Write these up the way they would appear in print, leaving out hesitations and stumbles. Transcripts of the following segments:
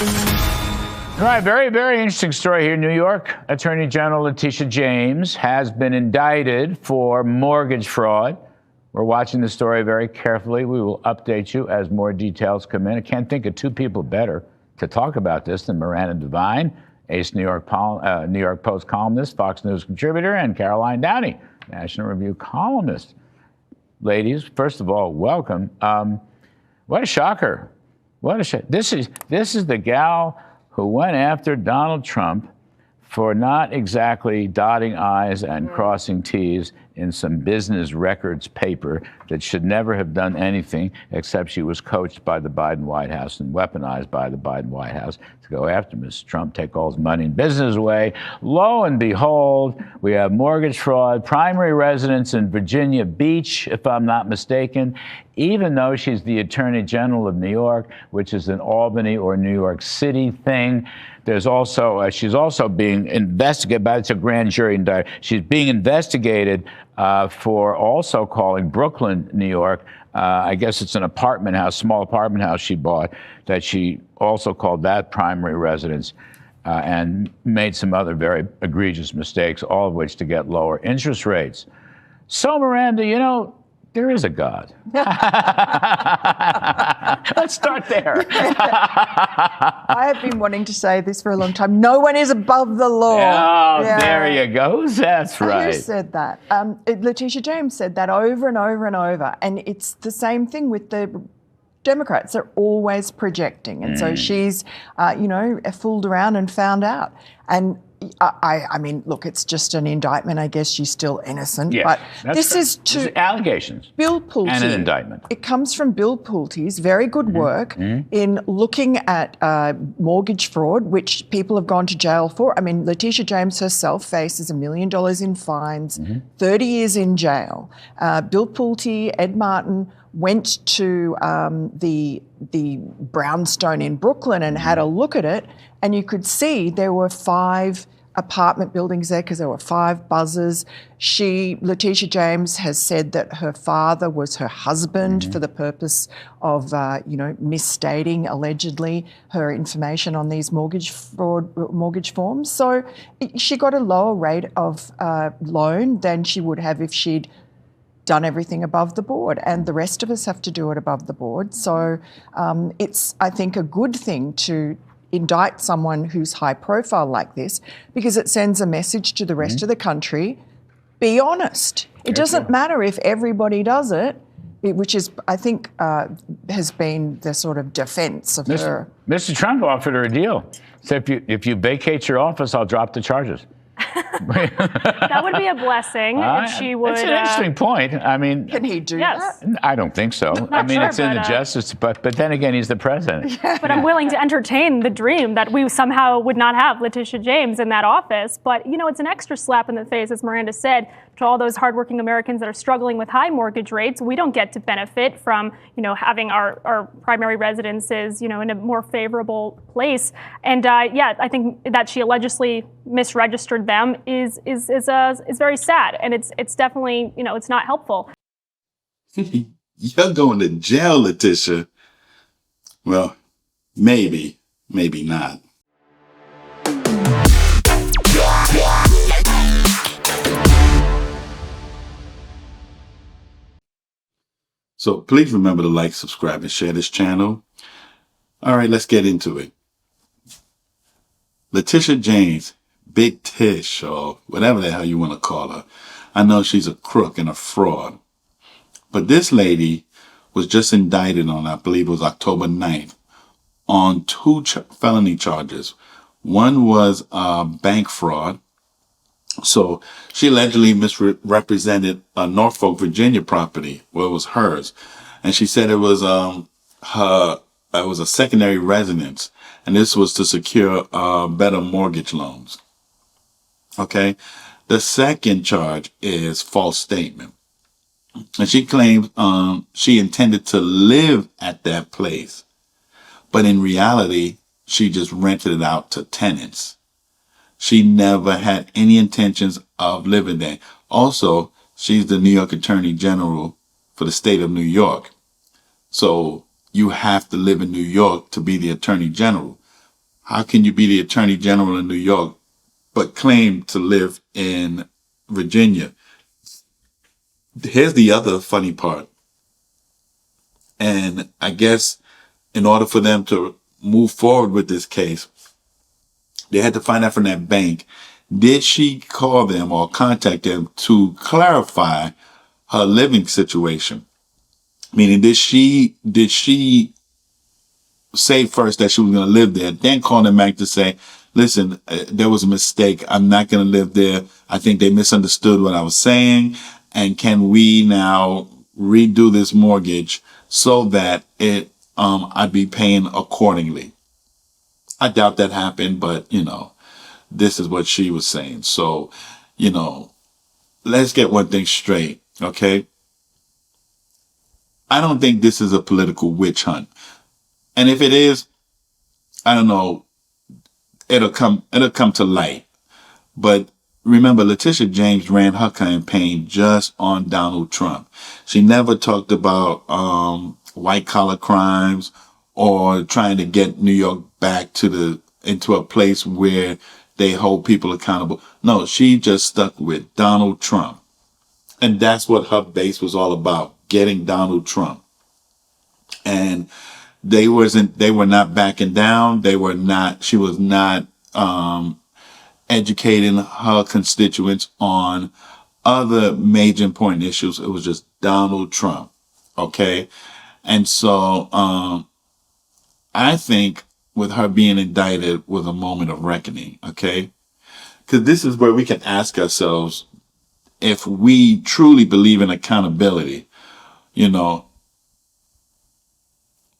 All right, very, very interesting story here. New York Attorney General Letitia James has been indicted for mortgage fraud. We're watching the story very carefully. We will update you as more details come in. I can't think of two people better to talk about this than Miranda Devine, ace New York Post columnist, Fox News contributor, and Caroline Downey, National Review columnist. Ladies, first of all, welcome. What a shocker. This is the gal who went after Donald Trump for not exactly dotting I's and crossing T's in some business records paper that should never have done anything except she was coached by the Biden White House and weaponized by the Biden White House to go after Mr. Trump, take all his money and business away. Lo and behold, we have mortgage fraud, primary residence in Virginia Beach, if I'm not mistaken, even though she's the Attorney General of New York, which is an Albany or New York City thing. There's also, she's also being investigated, but it's a grand jury indictment. She's being investigated for also calling Brooklyn, New York. I guess it's an apartment house, small apartment house she bought, that she also called that primary residence and made some other very egregious mistakes, all of which to get lower interest rates. So, Miranda, you know, there is a God. Let's start there. I have been wanting to say this for a long time. No one is above the law. Oh, yeah. There you go. That's right. Who said that? Letitia James said that over and over and over. And it's the same thing with the Democrats. They're always projecting. And so she's, fooled around and found out. And I mean, look, it's just an indictment. I guess she's still innocent. Yes, but this is to allegations. Bill Pulte. And an indictment. It comes from Bill Pulte's very good work in looking at mortgage fraud, which people have gone to jail for. I mean, Letitia James herself faces $1 million in fines, 30 years in jail. Bill Pulte, Ed Martin went to the brownstone in Brooklyn and had a look at it, and you could see there were 5 apartment buildings there because there were 5 buzzers. Letitia James has said that her father was her husband for the purpose of, misstating allegedly her information on these mortgage forms. So she got a lower rate of loan than she would have if she'd done everything above the board, and the rest of us have to do it above the board. So it's, I think, a good thing to indict someone who's high profile like this, because it sends a message to the rest of the country: be honest. It doesn't matter if everybody does it, which is, I think, has been the sort of defense of her. Mr. Trump offered her a deal. So if you vacate your office, I'll drop the charges. That would be a blessing if she would. That's an interesting point. I mean, can he do that? I don't think so. I mean, it's in the justice, but then again, he's the president. But I'm willing to entertain the dream that we somehow would not have Letitia James in that office. But, you know, it's an extra slap in the face, as Miranda said, to all those hardworking Americans that are struggling with high mortgage rates. We don't get to benefit from, having our primary residences, in a more favorable place. And I think that she allegedly misregistered them is very sad, and it's definitely it's not helpful. You're going to jail, Letitia. Well, maybe not. So please remember to like, subscribe, and share this channel. All right, let's get into it. Letitia James, Big Tish, or whatever the hell you want to call her. I know she's a crook and a fraud. But this lady was just indicted on, I believe it was October 9th, on 2 felony charges. One was bank fraud. So she allegedly misrepresented a Norfolk, Virginia property. Well, it was hers. And she said it was it was a secondary residence. And this was to secure better mortgage loans. Okay. The second charge is false statement. And she claims she intended to live at that place. But in reality, she just rented it out to tenants. She never had any intentions of living there. Also, she's the New York Attorney General for the state of New York. So you have to live in New York to be the Attorney General. how can you be the Attorney General in New York, but claim to live in Virginia? Here's the other funny part. And I guess in order for them to move forward with this case, they had to find out from that bank, did she call them or contact them to clarify her living situation? Meaning, did she say first that she was going to live there, then call them back to say, listen, there was a mistake. I'm not going to live there. I think they misunderstood what I was saying. And can we now redo this mortgage so that I'd be paying accordingly? I doubt that happened, but, this is what she was saying. So, let's get one thing straight, okay? I don't think this is a political witch hunt. And if it is, I don't know, it'll come to light. But remember, Letitia James ran her campaign just on Donald Trump. She never talked about white collar crimes or trying to get New York back into a place where they hold people accountable. No, she just stuck with Donald Trump. And that's what her base was all about, getting Donald Trump. And they were not backing down. She was not educating her constituents on other major important issues. It was just Donald Trump. Okay. And so, I think with her being indicted was a moment of reckoning. Okay. Because this is where we can ask ourselves if we truly believe in accountability,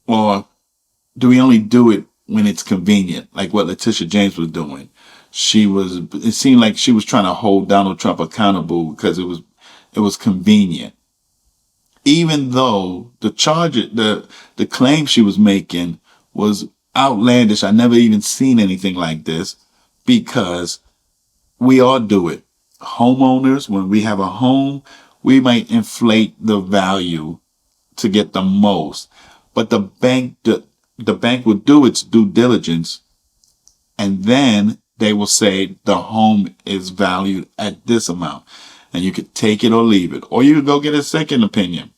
or do we only do it when it's convenient, like what Letitia James was doing? It seemed like she was trying to hold Donald Trump accountable because it was convenient. Even though the claim she was making was outlandish. I never even seen anything like this, because we all do it. Homeowners, when we have a home, we might inflate the value to get the most, but the bank will do its due diligence, and then they will say the home is valued at this amount, and you could take it or leave it, or you could go get a second opinion.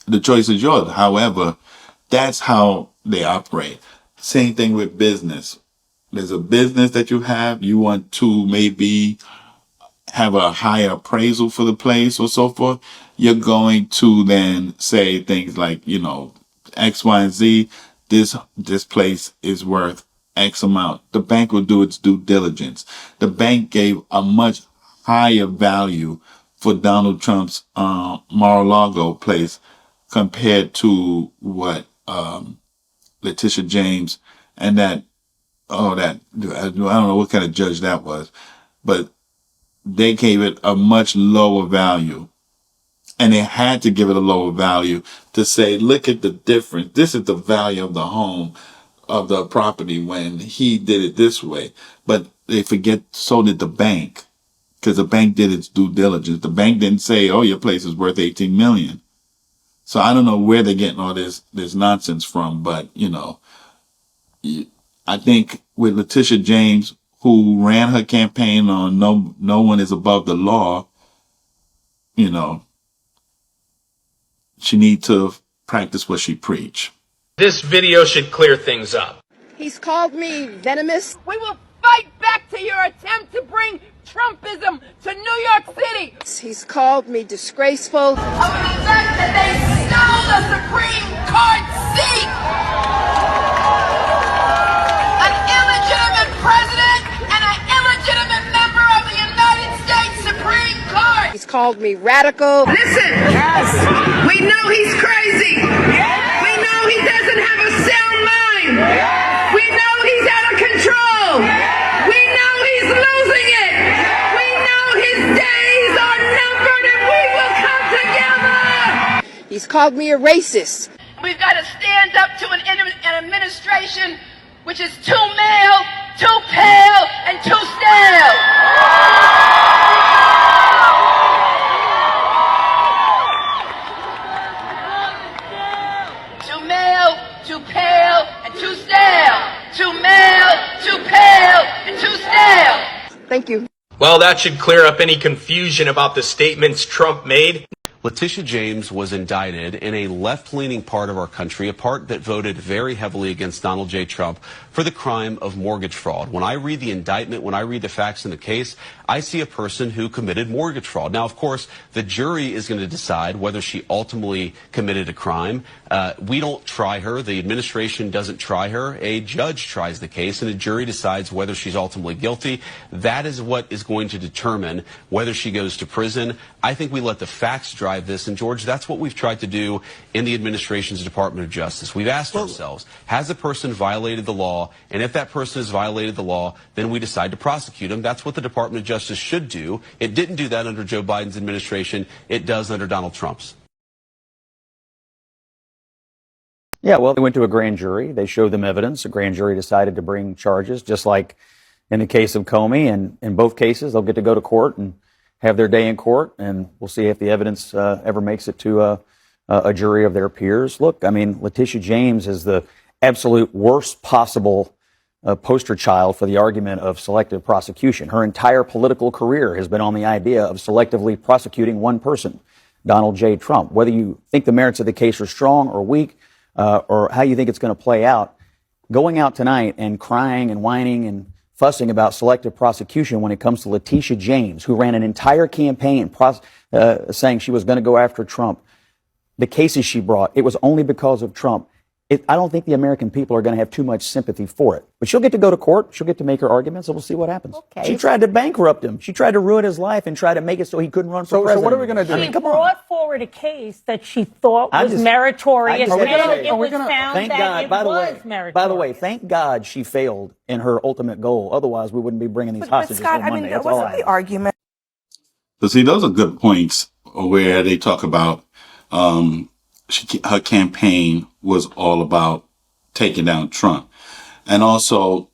The choice is yours. However, that's how they operate. Same thing with business. There's a business that you want to maybe have a higher appraisal for the place or so forth. You're going to then say things like, X, Y, and Z, this place is worth X amount. The bank will do its due diligence. The bank gave a much higher value for Donald Trump's Mar-a-Lago place compared to what Letitia James and I don't know what kind of judge that was, but they gave it a much lower value. And they had to give it a lower value to say, look at the difference. This is the value of the home, of the property, when he did it this way. But they forget, so did the bank, because the bank did its due diligence. The bank didn't say, oh, your place is worth $18 million. So I don't know where they're getting all this nonsense from, but, I think with Letitia James, who ran her campaign on no one is above the law, she needs to practice what she preach. This video should clear things up. He's called me venomous. We will fight back to your attempt to bring Trumpism to New York City. He's called me disgraceful. Over the fact that they stole the Supreme Court seat. An illegitimate president and an illegitimate member of the United States Supreme Court. He's called me radical. Listen, yes. We know he's crazy. Yes. We know he doesn't have a sound mind. Yes. We know he's out of control. Yes. We know he's losing it. Yes. We know his days are numbered, and we will come together. He's called me a racist. We've got to stand up to an administration which is too male, too pale, and too stale. Too male, too pale, and too stale. Too male. Thank you. Well, that should clear up any confusion about the statements Trump made. Letitia James was indicted in a left-leaning part of our country, a part that voted very heavily against Donald J. Trump for the crime of mortgage fraud. When I read the indictment, when I read the facts in the case, I see a person who committed mortgage fraud. Now, of course, the jury is going to decide whether she ultimately committed a crime. We don't try her. The administration doesn't try her. A judge tries the case, and a jury decides whether she's ultimately guilty. That is what is going to determine whether she goes to prison. I think we let the facts drive this. And George, that's what we've tried to do in the administration's Department of Justice. We've asked ourselves, has a person violated the law? And if that person has violated the law, then we decide to prosecute him. That's what the Department of Justice should do. It didn't do that under Joe Biden's administration. It does under Donald Trump's. Yeah, well, they went to a grand jury. They showed them evidence. A grand jury decided to bring charges, just like in the case of Comey. And in both cases, they'll get to go to court and have their day in court, and we'll see if the evidence ever makes it to a jury of their peers. Look, I mean, Letitia James is the absolute worst possible poster child for the argument of selective prosecution. Her entire political career has been on the idea of selectively prosecuting one person, Donald J. Trump. Whether you think the merits of the case are strong or weak, or how you think it's going to play out, going out tonight and crying and whining and fussing about selective prosecution when it comes to Letitia James, who ran an entire campaign saying she was going to go after Trump. The cases she brought, it was only because of Trump. I don't think the American people are going to have too much sympathy for it. But she'll get to go to court. She'll get to make her arguments, and we'll see what happens. Okay. She tried to bankrupt him. She tried to ruin his life and try to make it so he couldn't run for president. So what are we going to do? I mean, She come on. brought forward a case that she thought was meritorious, and it was found Thank that God, it was meritorious. By the way, thank God she failed in her ultimate goal. Otherwise, we wouldn't be bringing these hostages Scott, on Monday. that That's all wasn't the argument. So see, those are good points where they talk about her campaign was all about taking down Trump, and also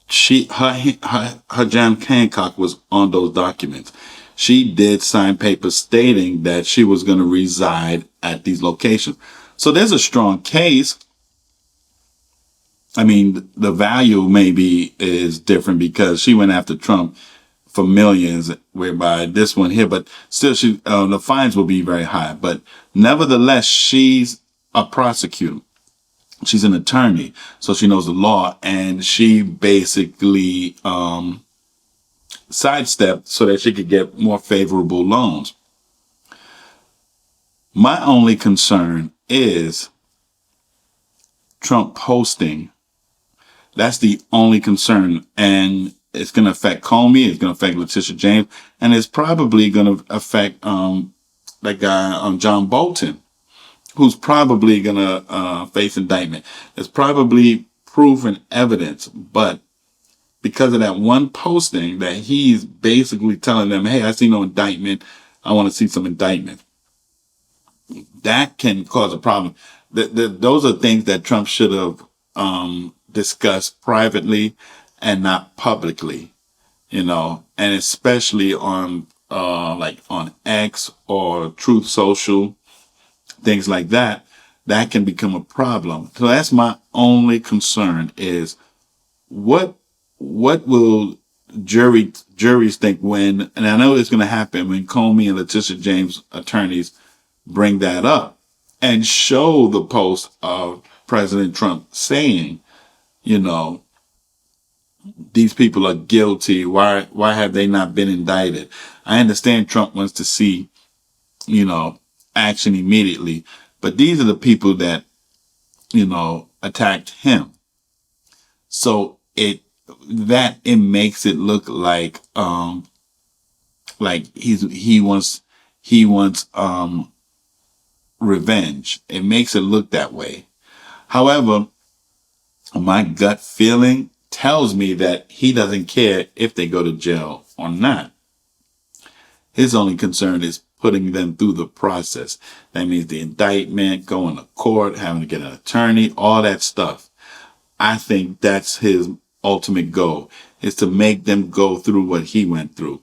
her John Hancock was on those documents. She did sign papers stating that she was going to reside at these locations. So there's a strong case. I mean, the value maybe is different because she went after Trump for millions, whereby this one here, but still the fines will be very high. But nevertheless, she's a prosecutor. She's an attorney, so she knows the law, and she basically sidestepped so that she could get more favorable loans. My only concern is Trump posting. That's the only concern, and it's going to affect Comey, it's going to affect Letitia James, and it's probably going to affect that guy John Bolton, who's probably going to face indictment. There's probably proof and evidence, but because of that one posting that he's basically telling them, hey, I see no indictment, I want to see some indictment. That can cause a problem. Those are things that Trump should have discussed privately and not publicly, and especially on on X or Truth Social, things like that, that can become a problem. So that's my only concern is what will juries think when, and I know it's going to happen when Comey and Letitia James attorneys bring that up and show the post of President Trump saying, these people are guilty. Why have they not been indicted? I understand Trump wants to see, action immediately, but these are the people that, attacked him. So it makes it look like he wants revenge. It makes it look that way. However, my gut feeling tells me that he doesn't care if they go to jail or not. His only concern is putting them through the process. That means the indictment, going to court, having to get an attorney, all that stuff. I think that's his ultimate goal, is to make them go through what he went through.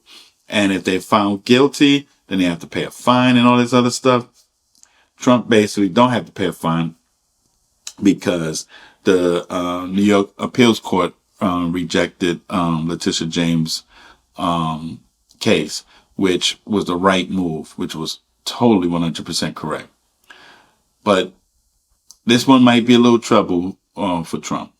And if they're found guilty, then they have to pay a fine and all this other stuff. Trump basically don't have to pay a fine because the New York appeals court rejected Letitia James' case, which was the right move, which was totally 100% correct. But this one might be a little trouble for Trump.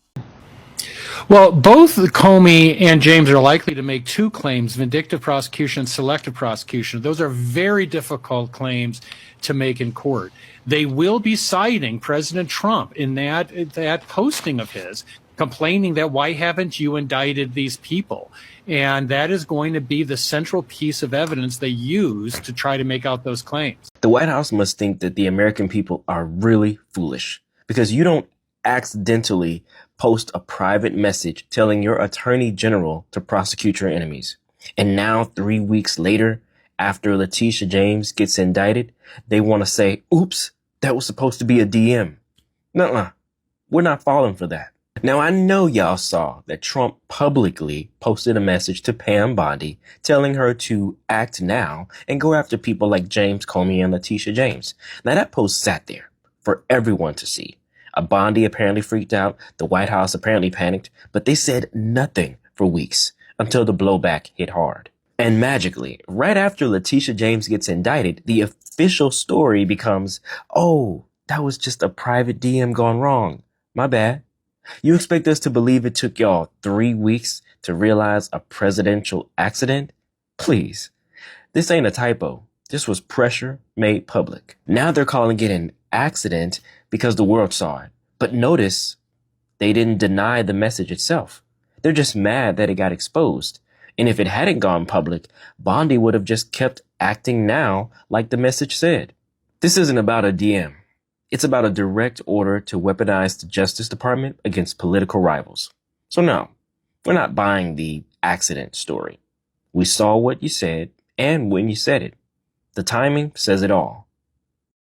Well, both Comey and James are likely to make two claims, vindictive prosecution and selective prosecution. Those are very difficult claims to make in court. They will be citing President Trump in that posting of his, complaining that why haven't you indicted these people? And that is going to be the central piece of evidence they use to try to make out those claims. The White House must think that the American people are really foolish, because you don't accidentally post a private message telling your attorney general to prosecute your enemies. And now 3 weeks later, after Letitia James gets indicted, they want to say, oops, that was supposed to be a DM. Nuh-uh. We're not falling for that. Now, I know y'all saw that Trump publicly posted a message to Pam Bondi telling her to act now and go after people like James Comey and Letitia James. Now, that post sat there for everyone to see. Bondi apparently freaked out. The White House apparently panicked, but they said nothing for weeks until the blowback hit hard. And magically, right after Letitia James gets indicted, the official story becomes, oh, that was just a private DM gone wrong. My bad. You expect us to believe it took y'all 3 weeks to realize a presidential accident? Please. This ain't a typo. This was pressure made public. Now they're calling it an accident because the world saw it. But notice, they didn't deny the message itself. They're just mad that it got exposed. And if it hadn't gone public, Bondi would have just kept acting now like the message said. This isn't about a DM. It's about a direct order to weaponize the Justice Department against political rivals. So no, we're not buying the accident story. We saw what you said and when you said it. The timing says it all.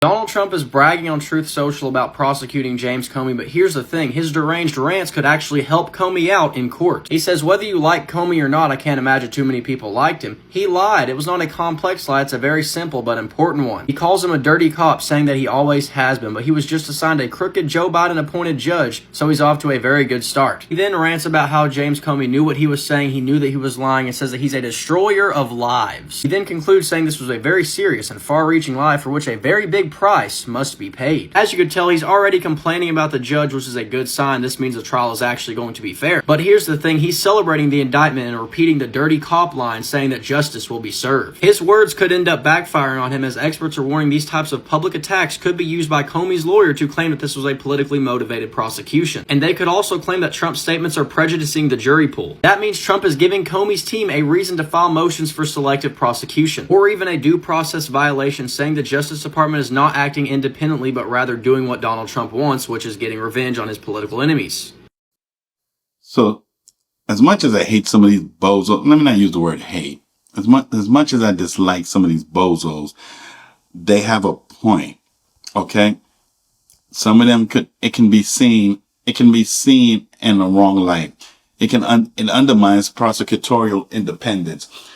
Donald Trump is bragging on Truth Social about prosecuting James Comey, but here's the thing. His deranged rants could actually help Comey out in court. He says, whether you like Comey or not, I can't imagine too many people liked him. He lied. It was not a complex lie. It's a very simple but important one. He calls him a dirty cop, saying that he always has been, but he was just assigned a crooked Joe Biden appointed judge, so he's off to a very good start. He then rants about how James Comey knew what he was saying, he knew that he was lying, and says that he's a destroyer of lives. He then concludes saying this was a very serious and far-reaching lie for which a very big price must be paid. As you could tell, he's already complaining about the judge, which is a good sign. This means the trial is actually going to be fair. But here's the thing, he's celebrating the indictment and repeating the dirty cop line, saying that justice will be served. His words could end up backfiring on him, as experts are warning these types of public attacks could be used by Comey's lawyer to claim that this was a politically motivated prosecution. And they could also claim that Trump's statements are prejudicing the jury pool. That means Trump is giving Comey's team a reason to file motions for selective prosecution, or even a due process violation, saying the Justice Department is not acting independently, but rather doing what Donald Trump wants, which is getting revenge on his political enemies. So, as much as I hate some of these bozos, let me not use the word hate. As much as I dislike some of these bozos, they have a point. Okay? Some of them it can be seen in the wrong light. It undermines prosecutorial independence.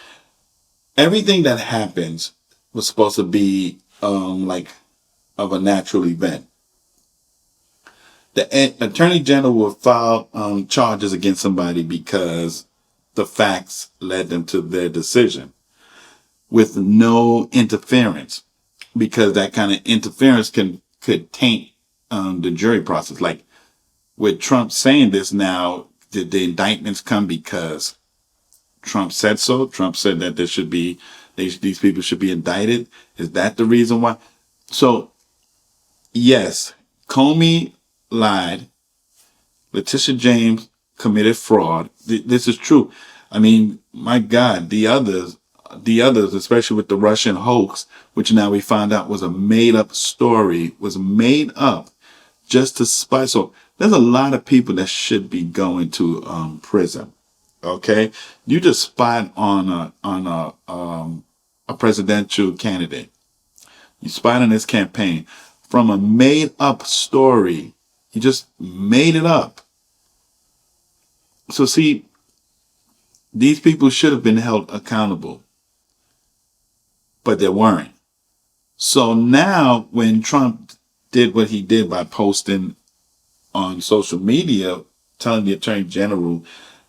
Everything that happens was supposed to be of a natural event. The Attorney General will file charges against somebody because the facts led them to their decision, with no interference, because that kind of interference could taint the jury process. Like with Trump saying this now, did the indictments come because Trump said so? Trump said that these people should be indicted. Is that the reason why? So, yes, Comey lied. Letitia James committed fraud. This is true. I mean, my God, the others, especially with the Russian hoax, which now we found out was a made up story, was made up just to spy. So there's a lot of people that should be going to prison. Okay, you just spied on a presidential candidate. You spied on his campaign from a made up story. You just made it up. So see, these people should have been held accountable, but they weren't. So now when Trump did what he did by posting on social media, telling the Attorney General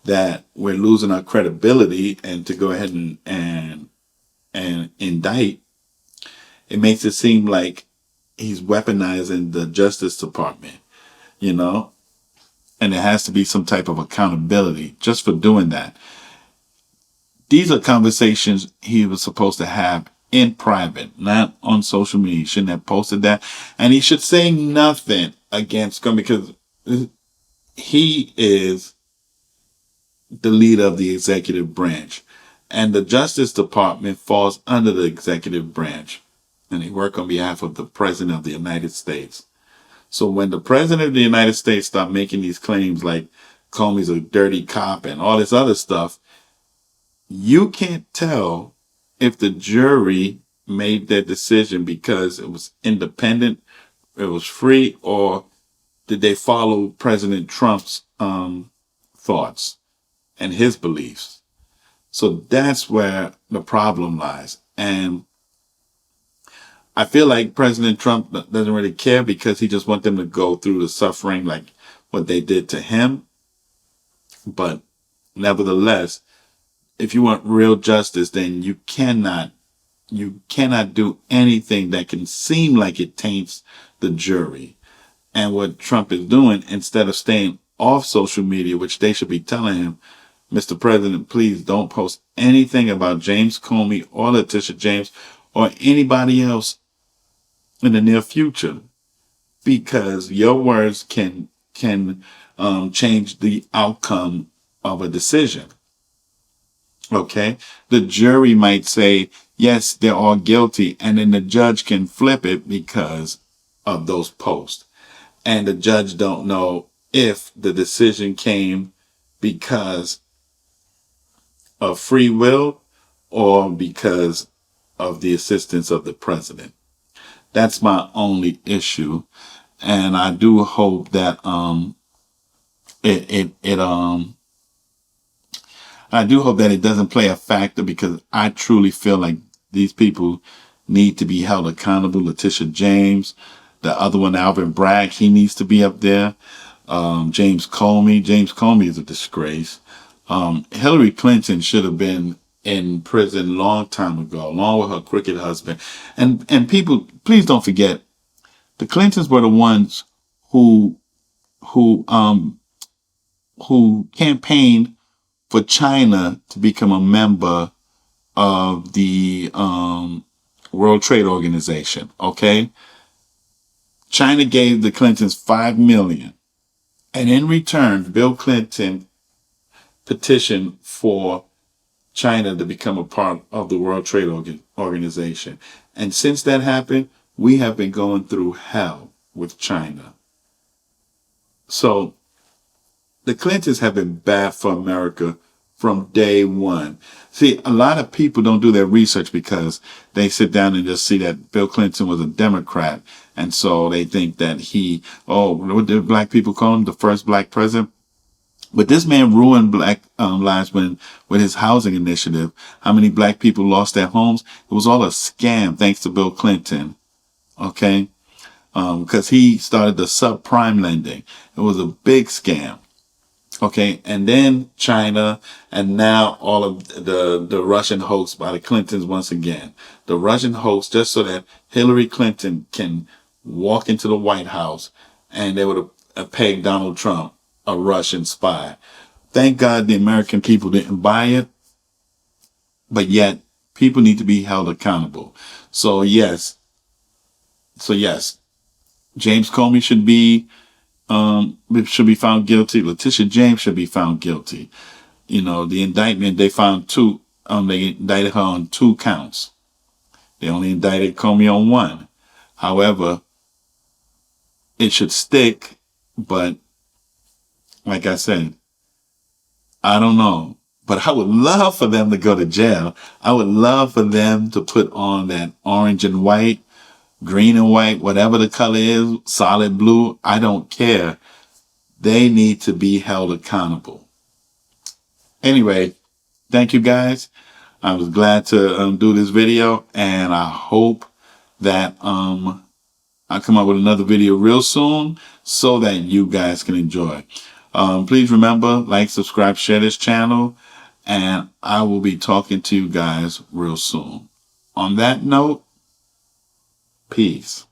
that we're losing our credibility and to go ahead and indict, it makes it seem like he's weaponizing the Justice Department, you know? And there has to be some type of accountability just for doing that. These are conversations he was supposed to have in private, not on social media. He shouldn't have posted that. And he should say nothing against Comey because he is the leader of the executive branch. And the Justice Department falls under the executive branch. And they work on behalf of the President of the United States. So when the President of the United States start making these claims like Comey's a dirty cop and all this other stuff, you can't tell if the jury made their decision because it was independent, it was free, or did they follow President Trump's thoughts and his beliefs. So that's where the problem lies. And I feel like President Trump doesn't really care because he just wants them to go through the suffering like what they did to him. But nevertheless, if you want real justice, then you cannot do anything that can seem like it taints the jury. And what Trump is doing, instead of staying off social media, which they should be telling him, Mr. President, please don't post anything about James Comey or Letitia James or anybody else in the near future, because your words can change the outcome of a decision. Okay, the jury might say, yes, they're all guilty. And then the judge can flip it because of those posts. And the judge don't know if the decision came because of free will or because of the assistance of the president. That's my only issue. And I do hope that, I do hope that it doesn't play a factor, because I truly feel like these people need to be held accountable. Letitia James, the other one, Alvin Bragg, he needs to be up there. James Comey is a disgrace. Hillary Clinton should have been in prison a long time ago, along with her crooked husband. And people, please don't forget, the Clintons were the ones who campaigned for China to become a member of the World Trade Organization. Okay, China gave the Clintons $5 million, and in return, Bill Clinton petitioned for China to become a part of the World Trade Organization. And since that happened, we have been going through hell with China. So the Clintons have been bad for America from day one. See, a lot of people don't do their research because they sit down and just see that Bill Clinton was a Democrat. And so they think that what did black people call him? The first black president? But this man ruined black lives with his housing initiative. How many black people lost their homes? It was all a scam thanks to Bill Clinton. Okay? Because he started the subprime lending. It was a big scam. Okay, and then China, and now all of the Russian hoax by the Clintons once again. The Russian hoax just so that Hillary Clinton can walk into the White House and they would have pegged Donald Trump a Russian spy. Thank God the American people didn't buy it, but yet people need to be held accountable. So yes, James Comey should be found guilty. Letitia James should be found guilty. You know, the indictment, they found they indicted her on 2 counts. They only indicted Comey on 1. However, it should stick, but like I said, I don't know. But I would love for them to go to jail. I would love for them to put on that orange and white, green and white, whatever the color is, solid blue. I don't care. They need to be held accountable. Anyway, thank you guys. I was glad to do this video, and I hope that I come up with another video real soon so that you guys can enjoy. Please remember, like, subscribe, share this channel, and I will be talking to you guys real soon. On that note, peace.